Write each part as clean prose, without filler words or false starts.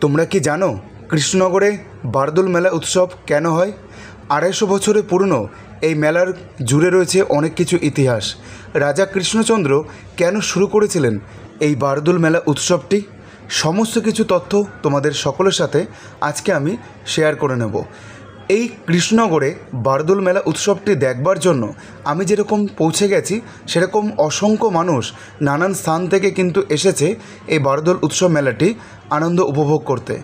তোমরা কি জানো কৃষ্ণনগরে বারদোল মেলা উৎসব কেন হয়? 250 বছরে পুরনো এই মেলার জুড়ে রয়েছে অনেক কিছু ইতিহাস। রাজা কৃষ্ণচন্দ্র কেন শুরু করেছিলেন এই বারদোল মেলা উৎসবটি, সমস্ত কিছু তথ্য তোমাদের সকলের সাথে আজকে আমি শেয়ার করে নেব। এই কৃষ্ণনগরে বারদোল মেলা উৎসবটি দেখবার জন্য আমি যেরকম পৌঁছে গেছি, সেরকম অসংখ্য মানুষ নানান স্থান থেকে কিন্তু এসেছে এই বারদোল উৎসব মেলাটি আনন্দ উপভোগ করতে।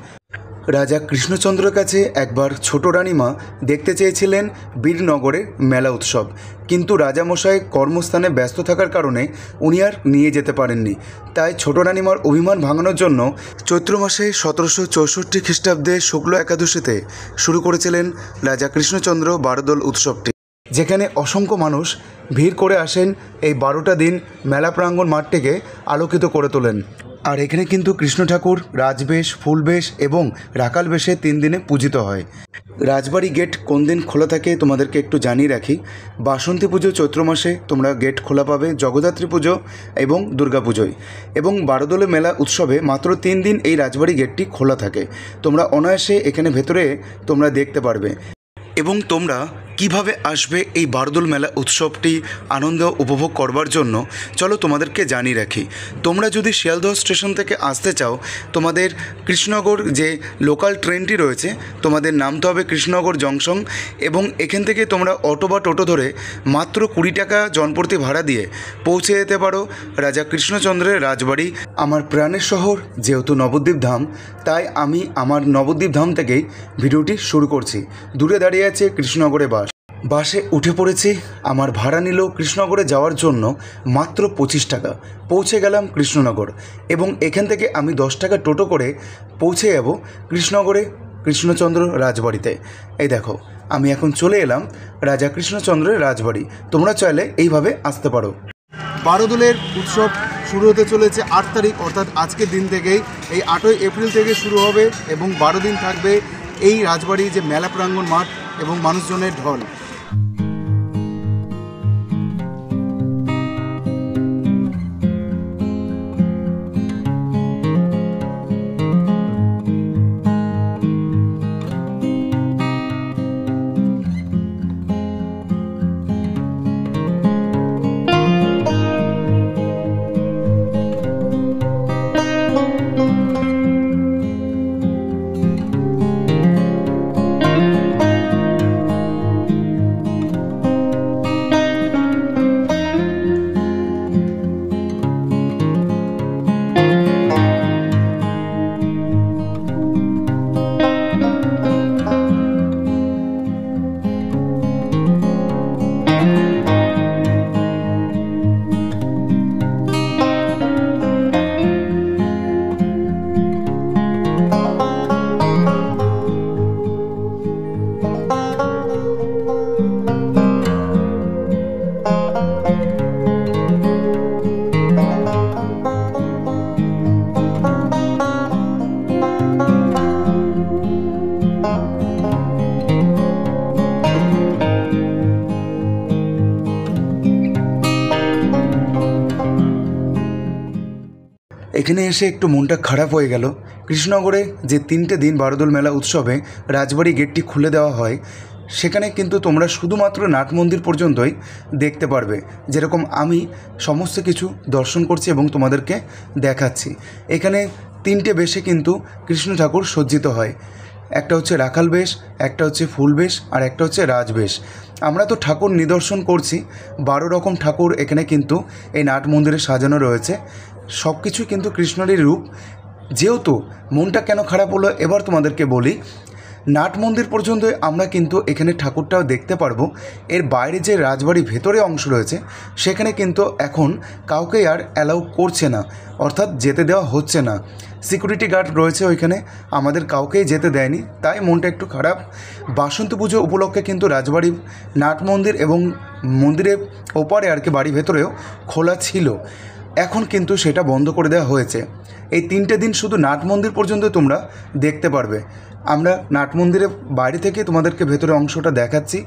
রাজা কৃষ্ণচন্দ্রের কাছে একবার ছোট রানীমা দেখতে চেয়েছিলেন বীরনগরের মেলা উৎসব, কিন্তু রাজামশাই কর্মস্থানে ব্যস্ত থাকার কারণে উনি আর নিয়ে যেতে পারেননি। তাই ছোট রানীমার অভিমান ভাঙানোর জন্য চৈত্র মাসে 1764 খ্রিস্টাব্দে শুক্ল একাদশীতে শুরু করেছিলেন রাজা কৃষ্ণচন্দ্র বারদোল উৎসবটি, যেখানে অসংখ্য মানুষ ভিড় করে আসেন। এই 12টা দিন মেলা প্রাঙ্গণ মাঠটিকে আলোকিত করে তোলেন। আর এখানে কিন্তু কৃষ্ণ ঠাকুর রাজবেশ, ফুলবেশ এবং রাখাল বেশে 3 দিনে পূজিত হয়। রাজবাড়ি গেট কোন দিন খোলা থাকে তোমাদেরকে একটু জানিয়ে রাখি। বাসন্তী পুজো চৈত্র মাসে তোমরা গেট খোলা পাবে, জগদ্ধাত্রী পুজো এবং দুর্গা পুজোয়। এবং বারদোল মেলা উৎসবে মাত্র 3 দিন এই রাজবাড়ি গেটটি খোলা থাকে। তোমরা অনায়াসে এখানে ভেতরে তোমরা দেখতে পারবে। এবং তোমরা কিভাবে আসবে এই বারদোল মেলা উৎসবটি আনন্দ উপভোগ করবার জন্য, চলো তোমাদেরকে জানিয়ে রাখি। তোমরা যদি শিয়ালদহ স্টেশন থেকে আসতে চাও, তোমাদের কৃষ্ণনগর যে লোকাল ট্রেনটি রয়েছে, তোমাদের নামতে হবে কৃষ্ণনগর জংশন। এবং এখান থেকে তোমরা অটো বা টোটো ধরে মাত্র 20 টাকা জনপ্রতি ভাড়া দিয়ে পৌঁছে যেতে পারো রাজা কৃষ্ণচন্দ্রের রাজবাড়ি। আমার প্রাণের শহর যেহেতু নবদ্বীপ ধাম, তাই আমি আমার নবদ্বীপ ধাম থেকেই ভিডিওটি শুরু করছি। দূরে দাঁড়িয়ে আছে কৃষ্ণনগরে বাসে উঠে পড়েছি। আমার ভাড়া নিল কৃষ্ণনগরে যাওয়ার জন্য মাত্র 25 টাকা। পৌঁছে গেলাম কৃষ্ণনগর এবং এখান থেকে আমি 10 টাকা টোটো করে পৌঁছে যাব কৃষ্ণনগরে কৃষ্ণচন্দ্র রাজবাড়িতে। এই দেখো, আমি এখন চলে এলাম রাজা কৃষ্ণচন্দ্রের রাজবাড়ি। তোমরা চাইলে এইভাবে আসতে পারো। বারদোলের উৎসব শুরু হতে চলেছে 8 তারিখ, অর্থাৎ আজকের দিন থেকেই। এই 8ই এপ্রিল থেকে শুরু হবে এবং 12 দিন থাকবে এই রাজবাড়ি যে মেলা প্রাঙ্গণ মাঠ এবং মানুষজনের ঢল। এখানে এসে একটু মনটা খারাপ হয়ে গেল। কৃষ্ণনগরে যে 3টে দিন বারদোল মেলা উৎসবে রাজবাড়ি গেটটি খুলে দেওয়া হয়, সেখানে কিন্তু তোমরা শুধুমাত্র নাট মন্দির পর্যন্তই দেখতে পারবে। যেরকম আমি সমস্ত কিছু দর্শন করছি এবং তোমাদেরকে দেখাচ্ছি। এখানে 3টে বেশে কিন্তু কৃষ্ণ ঠাকুর সজ্জিত হয়। একটা হচ্ছে রাখাল বেশ, একটা হচ্ছে ফুল বেশ, আর একটা হচ্ছে রাজবেশ। আমরা তো ঠাকুর নিদর্শন করছি, 12 রকম ঠাকুর এখানে কিন্তু এই নাট মন্দিরে সাজানো রয়েছে। সব কিছুই কিন্তু কৃষ্ণেরই রূপ। যেহেতু মনটা কেন খারাপ হলো এবার তোমাদেরকে বলি। নাট মন্দির পর্যন্ত আমরা কিন্তু এখানে ঠাকুরটাও দেখতে পারবো। এর বাইরে যে রাজবাড়ি ভেতরে অংশ রয়েছে, সেখানে কিন্তু এখন কাউকে আর অ্যালাউ করছে না, অর্থাৎ যেতে দেওয়া হচ্ছে না। সিকিউরিটি গার্ড রয়েছে ওইখানে, আমাদের কাউকেই যেতে দেয়নি, তাই মনটা একটু খারাপ। বাসন্তী পুজো উপলক্ষে কিন্তু রাজবাড়ি নাট মন্দির এবং মন্দিরের ওপারে আর কি বাড়ি ভেতরেও খোলা ছিল, এখন কিন্তু সেটা বন্ধ করে দেওয়া হয়েছে। এই 3টে দিন শুধু নাট মন্দির পর্যন্ত তোমরা দেখতে পারবে। আমরা নাট মন্দিরের বাইরে থেকে তোমাদেরকে ভেতরে অংশটা দেখাচ্ছি।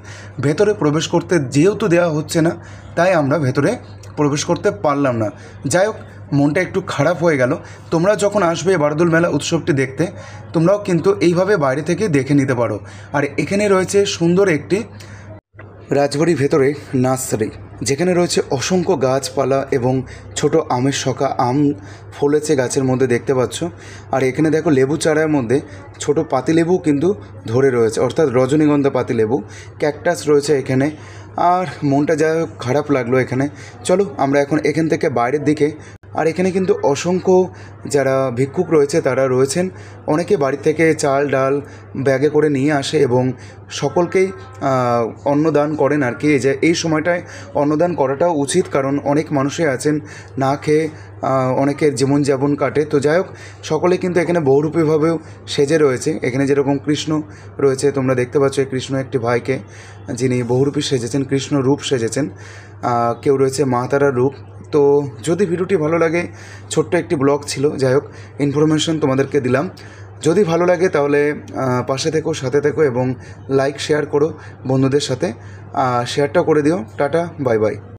ভেতরে প্রবেশ করতে যেহেতু দেওয়া হচ্ছে না, তাই আমরা ভেতরে প্রবেশ করতে পারলাম না। যাই হোক, মনটা একটু খারাপ হয়ে গেল। তোমরা যখন আসবে বারদোল মেলা উৎসবটি দেখতে, তোমরাও কিন্তু এইভাবে বাইরে থেকে দেখে নিতে পারো। আর এখানে রয়েছে সুন্দর একটি রাজবাড়ির ভেতরে নার্সারি, যেখানে রয়েছে অসংখ্য গাছপালা এবং ছোট আমের শখা, আম ফলেছে গাছের মধ্যে দেখতে পাচ্ছ। আর এখানে দেখো লেবু চারার মধ্যে ছোট পাতিলেবু কিন্তু ধরে রয়েছে, অর্থাৎ রজনীগন্ধা পাতিলেবু। ক্যাকটাস রয়েছে এখানে। আর মনটা যাই হোক খারাপ লাগলো এখানে। চলো আমরা এখন এখান থেকে বাইরের দিকে। আর এখানে কিন্তু অসংখ্য যারা ভিক্ষুক রয়েছে তারা রয়েছেন, অনেকে বাড়ি থেকে চাল ডাল ব্যাগে করে নিয়ে আসে এবং সকলকেই অন্নদান করেন আর কি। যে এই সময়টায় অন্নদান করাটাও উচিত, কারণ অনেক মানুষই আছেন না খেয়ে, অনেকের জীবনযাপন কাটে। তো যাই হোক, সকলে কিন্তু এখানে বহুরূপীভাবেও সেজে রয়েছে। এখানে যেরকম কৃষ্ণ রয়েছে, তোমরা দেখতে পাচ্ছ এই কৃষ্ণ একটি ভাইকে, যিনি বহুরূপী সেজেছেন, কৃষ্ণ রূপ সেজেছেন। কেউ রয়েছে মা তারার রূপ। তো যদি ভিডিওটি ভালো লাগে, ছোট্ট একটি ব্লগ ছিল, যাই হোক ইনফরমেশন তোমাদেরকে দিলাম। যদি ভালো লাগে তাহলে পাশে থেকো, সাথে থেকো এবং লাইক শেয়ার করো বন্ধুদের সাথে, শেয়ারটা করে দিও। Tata, bye bye.